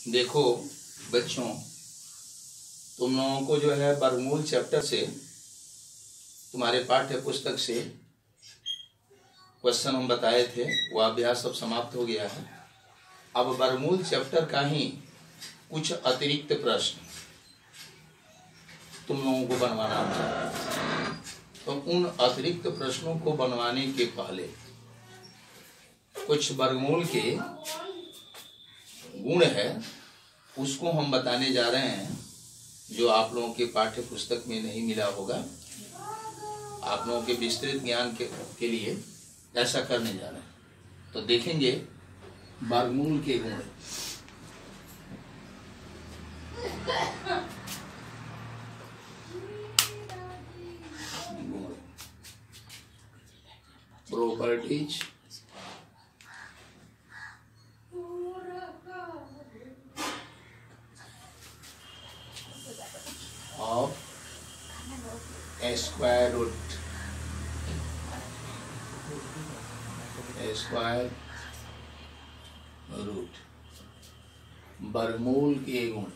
देखो बच्चों, तुम लोगों को जो है वर्गमूल चैप्टर से, तुम्हारे पाठ्य पुस्तक से क्वेश्चन हम बताए थे, वो अभ्यास अब समाप्त हो गया है। अब वर्गमूल चैप्टर का ही कुछ अतिरिक्त प्रश्न तुम लोगों को बनवाना है। तो उन अतिरिक्त प्रश्नों को बनवाने के पहले कुछ वर्गमूल के गुण है, उसको हम बताने जा रहे हैं, जो आप लोगों के पाठ्य पुस्तक में नहीं मिला होगा। आप लोगों के विस्तृत ज्ञान के लिए ऐसा करने जा रहे हैं। तो देखेंगे वर्गमूल के गुण। Properties of a square root, वर्गमूल के गुण।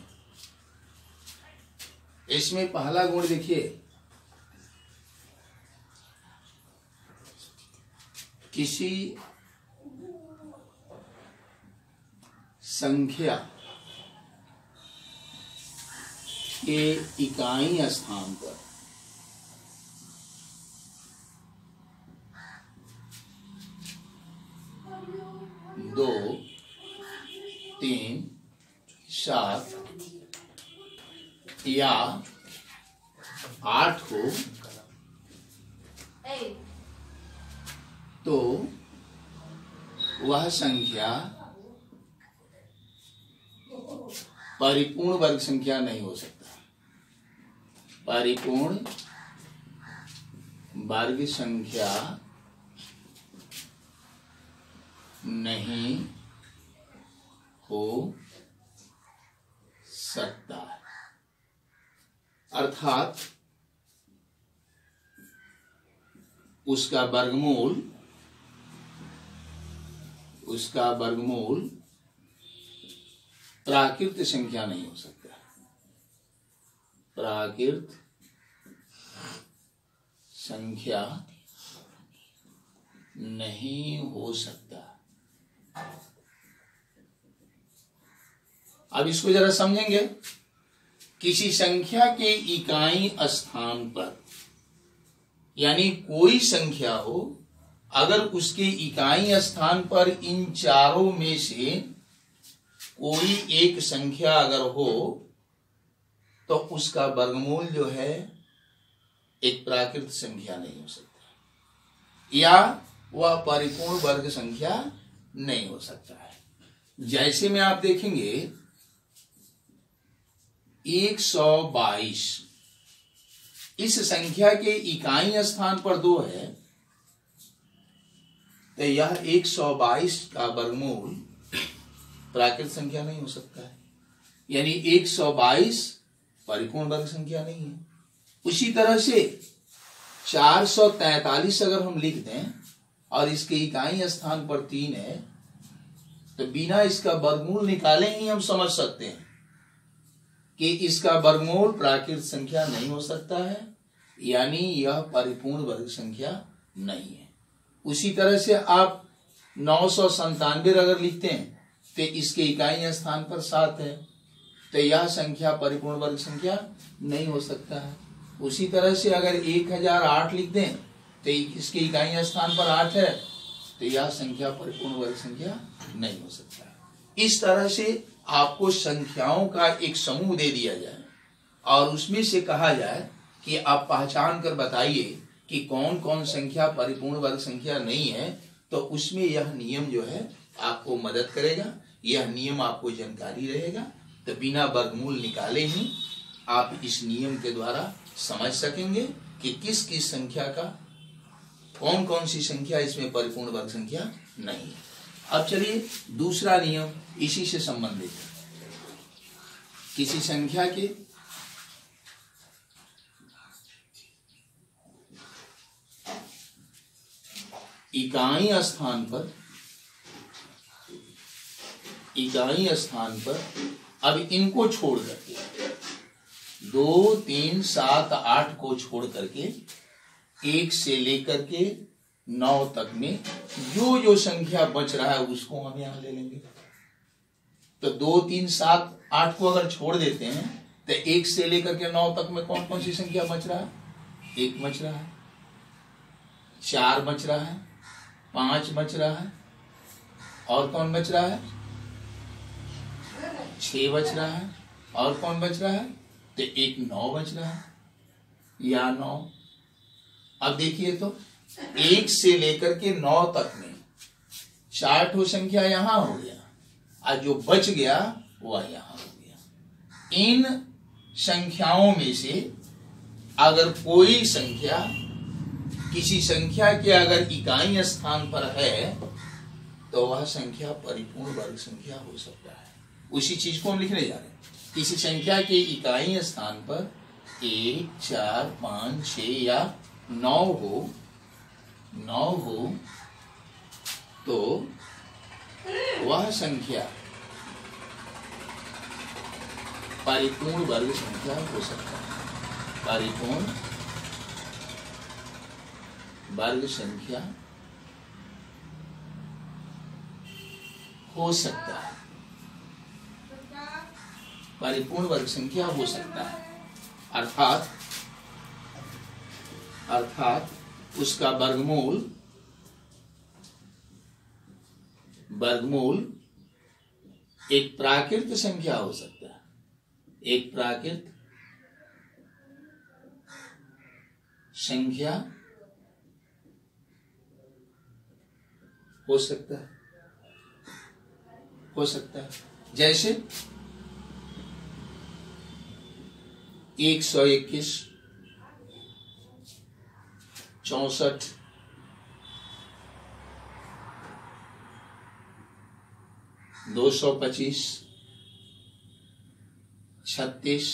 इसमें पहला गुण देखिए, किसी संख्या के इकाई स्थान पर दो, तीन, सात या 8 हो तो वह संख्या परिपूर्ण वर्ग संख्या नहीं हो सकता। परिपूर्ण वर्ग संख्या नहीं हो सकता। अर्थात उसका वर्गमूल प्राकृत संख्या नहीं हो सकता। प्राकृत संख्या नहीं हो सकता। अब इसको जरा समझेंगे। किसी संख्या के इकाई स्थान पर, यानी कोई संख्या हो, अगर उसके इकाई स्थान पर इन चारों में से कोई एक संख्या अगर हो तो उसका वर्गमूल जो है एक प्राकृत संख्या नहीं हो सकता, या वह परिपूर्ण वर्ग संख्या नहीं हो सकता है। जैसे में आप देखेंगे 122, इस संख्या के इकाई स्थान पर 2 है, तो यह 122 का वर्गमूल प्राकृत संख्या नहीं हो सकता है, यानी 122 परिपूर्ण वर्ग संख्या नहीं है। उसी तरह से 443 अगर हम लिख दें और इसके इकाई स्थान पर 3 है, तो बिना इसका वर्गमूल निकाले ही हम समझ सकते हैं कि इसका वर्गमूल प्राकृत संख्या नहीं हो सकता है, यानी यह परिपूर्ण वर्ग संख्या नहीं है। उसी तरह से आप 997 अगर लिखते हैं तो इसके इकाई स्थान पर 7 है, तो यह संख्या परिपूर्ण वर्ग संख्या नहीं हो सकता है। उसी तरह से अगर 1008 लिख दें तो इसके इकाई स्थान पर 8 है, तो यह संख्या परिपूर्ण वर्ग संख्या नहीं हो सकता है। इस तरह से आपको संख्याओं का एक समूह दे दिया जाए और उसमें से कहा जाए कि आप पहचान कर बताइए कि कौन कौन संख्या परिपूर्ण वर्ग संख्या नहीं है, तो उसमें यह नियम जो है आपको मदद करेगा। यह नियम आपको जानकारी रहेगा, तो बिना वर्गमूल निकाले ही आप इस नियम के द्वारा समझ सकेंगे कि किस किस संख्या का, कौन कौन सी संख्या इसमें परिपूर्ण वर्ग संख्या नहीं है। अब चलिए दूसरा नियम इसी से संबंधित है। किसी संख्या के इकाई स्थान पर अब इनको छोड़ करके 2, 3, 7, 8 को छोड़ करके 1 से लेकर के 9 तक में जो संख्या बच रहा है उसको हम यहां ले लेंगे। तो 2, 3, 7, 8 को अगर छोड़ देते हैं तो 1 से लेकर के 9 तक में कौन कौन सी संख्या बच रहा है? 1 बच रहा है, 4 बच रहा है, 5 बच रहा है, और कौन बच रहा है? 6 बच रहा है, और कौन बच रहा है? तो 1 9 बच रहा है, या 9। अब देखिए तो 1 से लेकर के 9 तक में 4 ठो संख्या यहां हो गया, और जो बच गया वह यहां हो गया। इन संख्याओं में से अगर कोई संख्या किसी संख्या के अगर इकाई स्थान पर है तो वह संख्या परिपूर्ण वर्ग संख्या हो सकता है। उसी चीज को हम लिखने जा रहे हैं। किसी संख्या के इकाई स्थान पर 1, 4, 5, 6 या 9 हो तो वह संख्या परिपूर्ण वर्ग संख्या हो सकता है। परिपूर्ण वर्ग संख्या हो सकता है। परिपूर्ण वर्ग संख्या हो सकता है अर्थात उसका वर्गमूल एक प्राकृत संख्या हो सकता है। एक प्राकृत संख्या हो सकता है। जैसे 121, 64, 225, 36,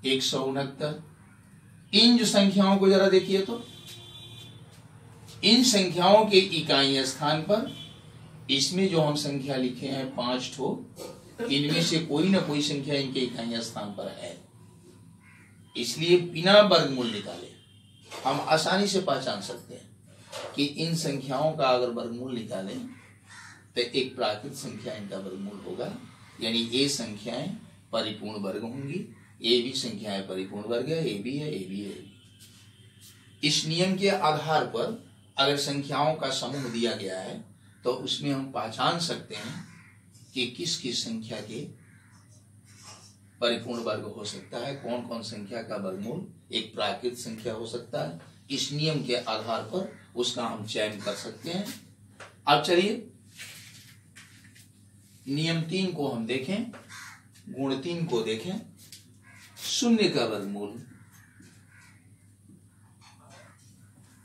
169। इन जो संख्याओं को जरा देखिए तो इन संख्याओं के इकाई स्थान पर इसमें जो हम संख्या लिखे हैं 5 ठो, इनमें से कोई ना कोई संख्या इनके इकाई स्थान पर है। इसलिए बिना वर्गमूल निकाले हम आसानी से पहचान सकते हैं कि इन संख्याओं का अगर वर्गमूल निकालें तो एक प्राकृत संख्या इनका वर्गमूल होगा। यानी ये संख्याएं परिपूर्ण वर्ग होंगी, ये भी संख्याएं परिपूर्ण वर्ग है, ये भी है, ये भी है। इस नियम के आधार पर अगर संख्याओं का समूह दिया गया है तो उसमें हम पहचान सकते हैं कि किस किस संख्या के परिपूर्ण वर्ग हो सकता है, कौन कौन संख्या का वर्गमूल एक प्राकृत संख्या हो सकता है। इस नियम के आधार पर उसका हम चयन कर सकते हैं। अब चलिए नियम 3 को हम देखें, गुण 3 को देखें। शून्य का वर्गमूल,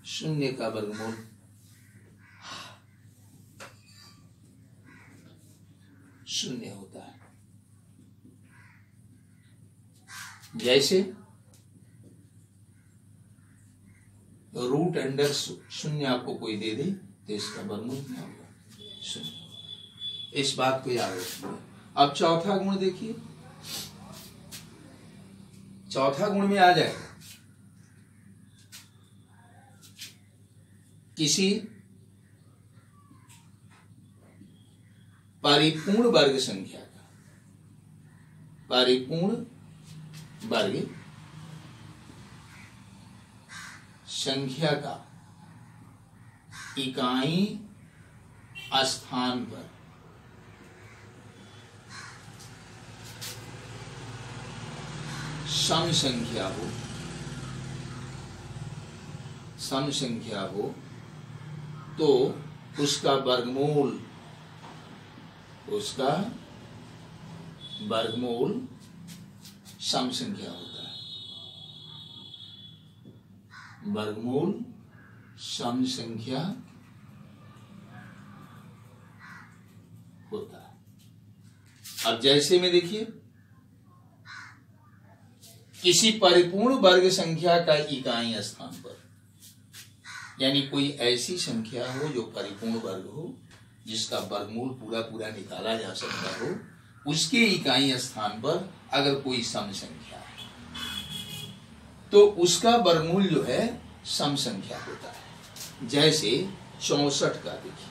शून्य का वर्गमूल शून्य होता है। जैसे रूट अंडर शून्य आपको कोई दे दे तो इसका वर्गमूल क्या होगा? शून्य। इस बात को याद रखिए। अब चौथा गुण देखिए, चौथा गुण में आ जाएगा किसी परिपूर्ण वर्ग संख्या का, परिपूर्ण वर्ग संख्या का इकाई स्थान पर सम संख्या हो तो उसका वर्गमूल सम संख्या होता है। वर्गमूल सम संख्या होता है। अब जैसे में देखिए किसी परिपूर्ण वर्ग संख्या का इकाई स्थान पर, यानी कोई ऐसी संख्या हो जो परिपूर्ण वर्ग हो, जिसका वर्गमूल पूरा पूरा निकाला जा सकता हो, उसके इकाई स्थान पर अगर कोई सम संख्या है तो उसका वर्गमूल जो है सम संख्या होता है। जैसे 64 का देखिए,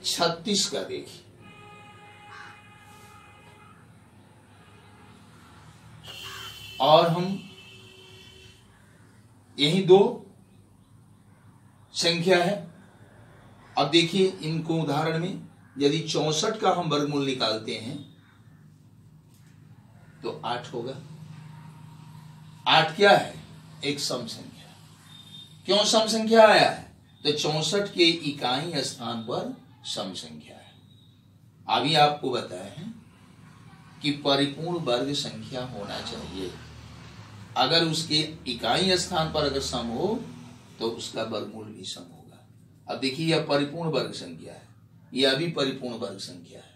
36 का देखिए, और हम यही दो संख्या है। अब देखिए इनको उदाहरण में, यदि 64 का हम वर्गमूल निकालते हैं तो 8 होगा। 8 क्या है? एक सम संख्या। क्यों सम संख्या आया है? तो 64 के इकाई स्थान पर सम संख्या है। अभी आपको बताया है कि परिपूर्ण वर्ग संख्या होना चाहिए। अगर उसके इकाई स्थान पर अगर सम हो तो उसका वर्गमूल भी सम होगा। अब देखिए यह परिपूर्ण वर्ग संख्या है, यह भी परिपूर्ण वर्ग संख्या है,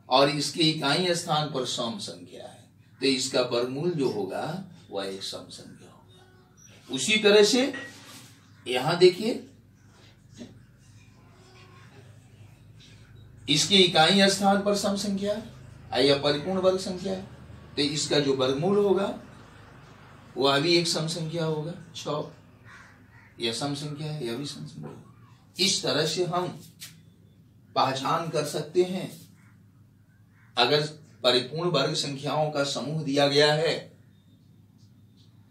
और इसके इकाई स्थान पर सम संख्या है, तो इसका वर्गमूल जो होगा वह एक सम संख्या होगा। उसी तरह से यहां देखिए, इसके इकाई स्थान पर सम संख्या है, यह परिपूर्ण वर्ग संख्या है, तो इसका जो वर्गमूल होगा वह भी एक सम संख्या होगा। 6 यह सम संख्या है, यह भी सम संख्या है। इस तरह से हम पहचान कर सकते हैं, अगर परिपूर्ण वर्ग संख्याओं का समूह दिया गया है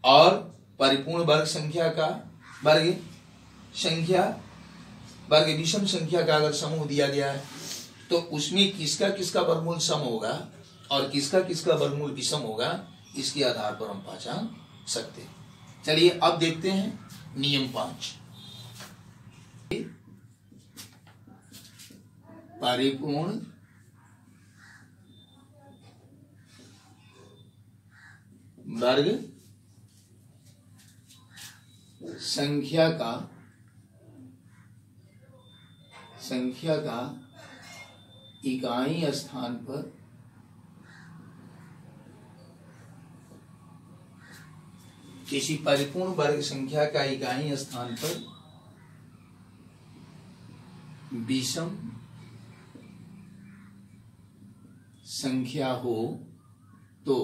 और परिपूर्ण वर्ग संख्या का वर्ग विषम संख्या का अगर समूह दिया गया है तो उसमें किसका किसका वर्गमूल सम होगा और किसका किसका वर्गमूल विषम होगा, इसके आधार पर हम पहचान सकते हैं। चलिए अब देखते हैं नियम 5। परिपूर्ण वर्ग संख्या का इकाई स्थान पर किसी परिपूर्ण वर्ग संख्या का इकाई स्थान पर विषम संख्या हो तो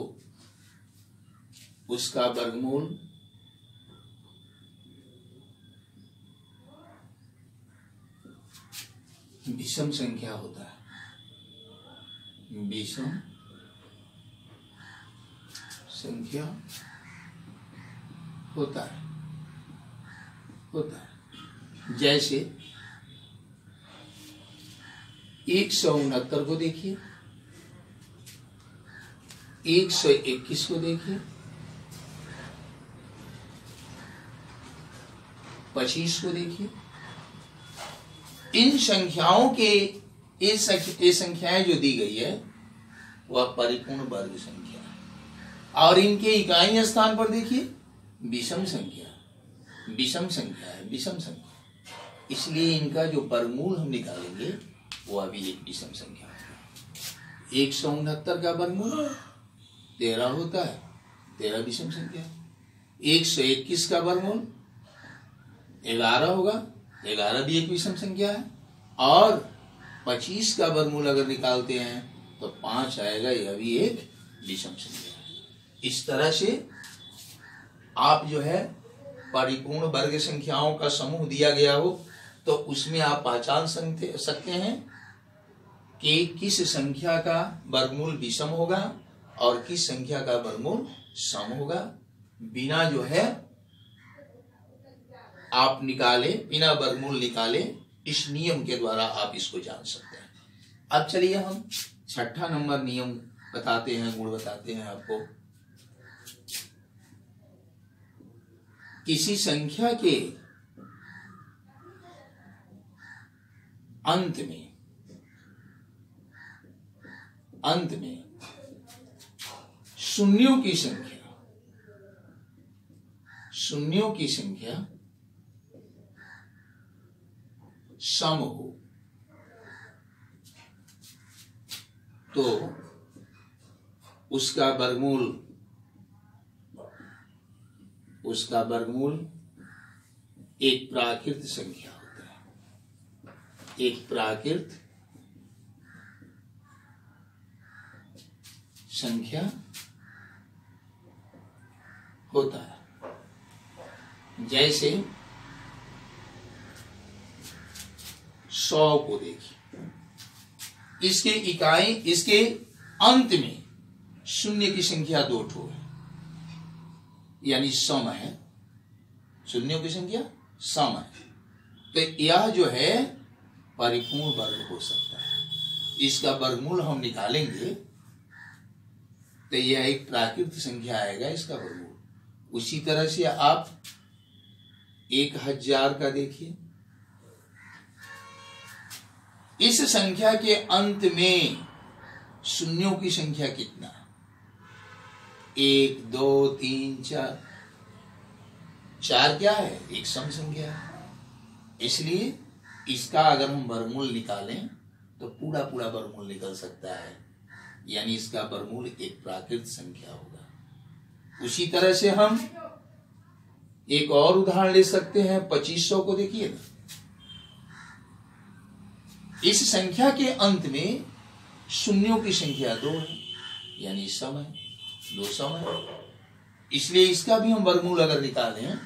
उसका वर्गमूल विषम संख्या होता है। विषम संख्या होता है। जैसे 169 को देखिए, 121 को देखिए, 25 को देखिए। इन संख्याओं के ये संख्याएं जो दी गई है वह परिपूर्ण वर्ग संख्या है, और इनके इकाई स्थान पर देखिए विषम संख्या है। इसलिए इनका जो वर्गमूल हम निकालेंगे वह भी एक विषम संख्या होगा। 169 का वर्गमूल 13 होता है, 13 विषम संख्या। 121 का वर्गमूल 11 होगा, 11 भी एक विषम संख्या है, और 25 का वर्गमूल अगर निकालते हैं तो 5 आएगा, यह भी एक विषम संख्या है। इस तरह से आप जो है परिपूर्ण वर्ग संख्याओं का समूह दिया गया हो तो उसमें आप पहचान सकते हैं कि किस संख्या का वर्गमूल विषम होगा और किस संख्या का वर्गमूल सम होगा। बिना जो है आप बिना वर्गमूल निकाले इस नियम के द्वारा आप इसको जान सकते हैं। अब चलिए हम 6ठा नंबर नियम बताते हैं, गुण बताते हैं आपको। किसी संख्या के अंत में शून्यों की संख्या सम हो तो उसका वर्गमूल एक प्राकृत संख्या होता है, एक प्राकृत संख्या होता है। जैसे 100 को देखिए, इसके इकाई, इसके अंत में शून्य की संख्या 2 ठो है, यानी सम है, शून्यों की संख्या सम है। तो यह जो है परिपूर्ण वर्ग हो सकता है। इसका वर्गमूल हम निकालेंगे तो यह एक प्राकृत संख्या आएगा, इसका वर्गमूल। उसी तरह से आप 1000 का देखिए, इस संख्या के अंत में शून्यों की संख्या कितना है? 1 2 3 4। 4 क्या है? एक सम संख्या है। इसलिए इसका अगर हम वर्गमूल निकालें तो पूरा पूरा वर्गमूल निकल सकता है, यानी इसका वर्गमूल एक प्राकृत संख्या होगा। उसी तरह से हम एक और उदाहरण ले सकते हैं। 2500 को देखिए ना, इस संख्या के अंत में शून्यों की संख्या 2 है, यानी सम है, 2 सम है। इसलिए इसका भी हम वर्गमूल अगर निकालें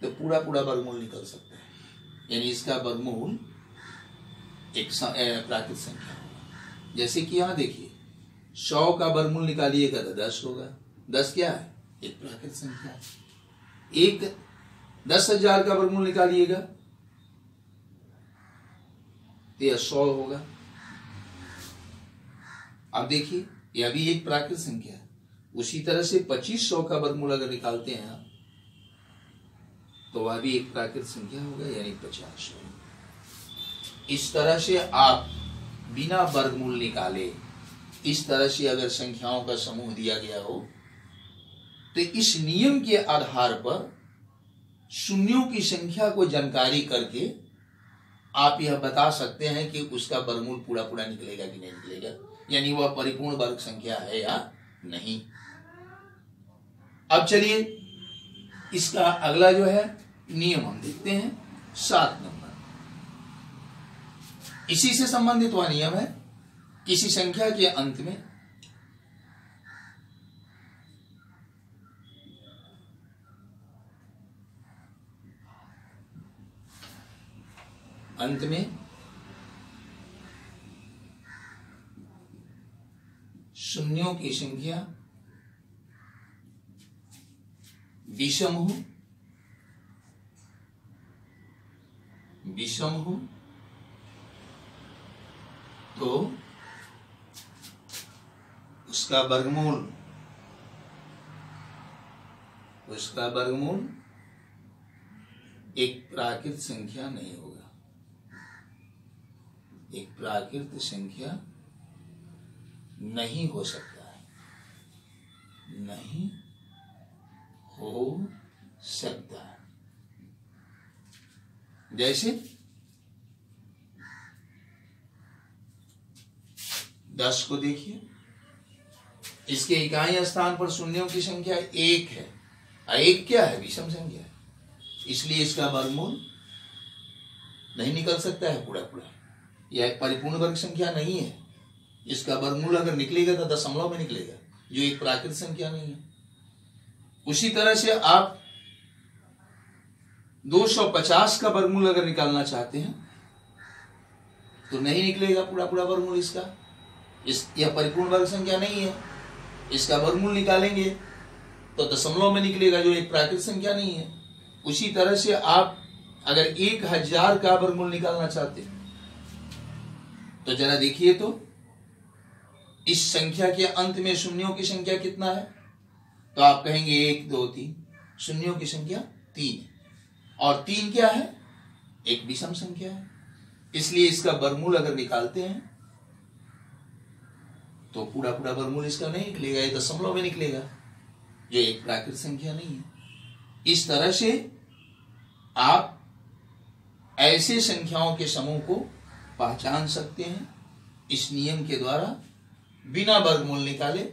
तो पूरा पूरा वर्गमूल निकल सकता है, यानी इसका वर्गमूल एक प्राकृत संख्या होगा। जैसे कि यहां देखिए, 100 का वर्गमूल निकालिएगा तो 10 होगा। 10 क्या है? एक प्राकृत संख्या है। 10,000 का वर्गमूल निकालिएगा तो यह 100 होगा। अब देखिए, यह भी एक प्राकृत संख्या है। उसी तरह से 2500 का वर्गमूल अगर निकालते हैं आप तो वह भी एक प्राकृत संख्या होगा, यानी 50 होगा। इस तरह से आप बिना वर्गमूल निकाले, इस तरह से अगर संख्याओं का समूह दिया गया हो तो इस नियम के आधार पर शून्यों की संख्या को जानकारी करके आप यह बता सकते हैं कि उसका वर्गमूल पूरा पूरा निकलेगा कि नहीं निकलेगा, यानी वह परिपूर्ण वर्ग संख्या है या नहीं। अब चलिए इसका अगला जो है नियम हम देखते हैं, 7 नंबर। इसी से संबंधित वह नियम है, किसी संख्या के अंत में शून्यों की संख्या विषम हो तो उसका वर्गमूल एक प्राकृत संख्या नहीं होगा, एक प्राकृत संख्या नहीं हो सकता है, नहीं हो सकता है। जैसे 10 को देखिए, इसके इकाई स्थान पर शून्यों की संख्या 1 है। 1 क्या है? विषम संख्या है, इसलिए इसका वर्गमूल नहीं निकल सकता है पूरा पूरा। यह एक परिपूर्ण वर्ग संख्या नहीं है। इसका वर्गमूल अगर निकलेगा तो दशमलव में निकलेगा, जो एक प्राकृत संख्या नहीं है। उसी तरह से आप 250 का वर्गमूल अगर निकालना चाहते हैं तो नहीं निकलेगा पूरा पूरा वर्गमूल इसका। यह परिपूर्ण वर्ग संख्या नहीं है। इसका वर्गमूल निकालेंगे तो दशमलव में निकलेगा, जो एक प्राकृत संख्या नहीं है। उसी तरह से आप अगर 1000 का वर्गमूल निकालना चाहते हैं तो जरा देखिए तो इस संख्या के अंत में शून्यों की संख्या कितना है? तो आप कहेंगे 1 2 3, शून्यों की संख्या 3 है। और 3 क्या है? एक विषम संख्या है, इसलिए इसका वर्गमूल अगर निकालते हैं तो पूरा पूरा वर्गमूल इसका नहीं निकलेगा, ये दशमलव में निकलेगा, जो एक प्राकृत संख्या नहीं है। इस तरह से आप ऐसे संख्याओं के समूह को पहचान सकते हैं इस नियम के द्वारा, बिना वर्गमूल निकाले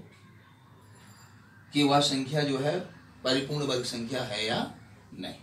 कि वह संख्या जो है परिपूर्ण वर्ग संख्या है या नहीं।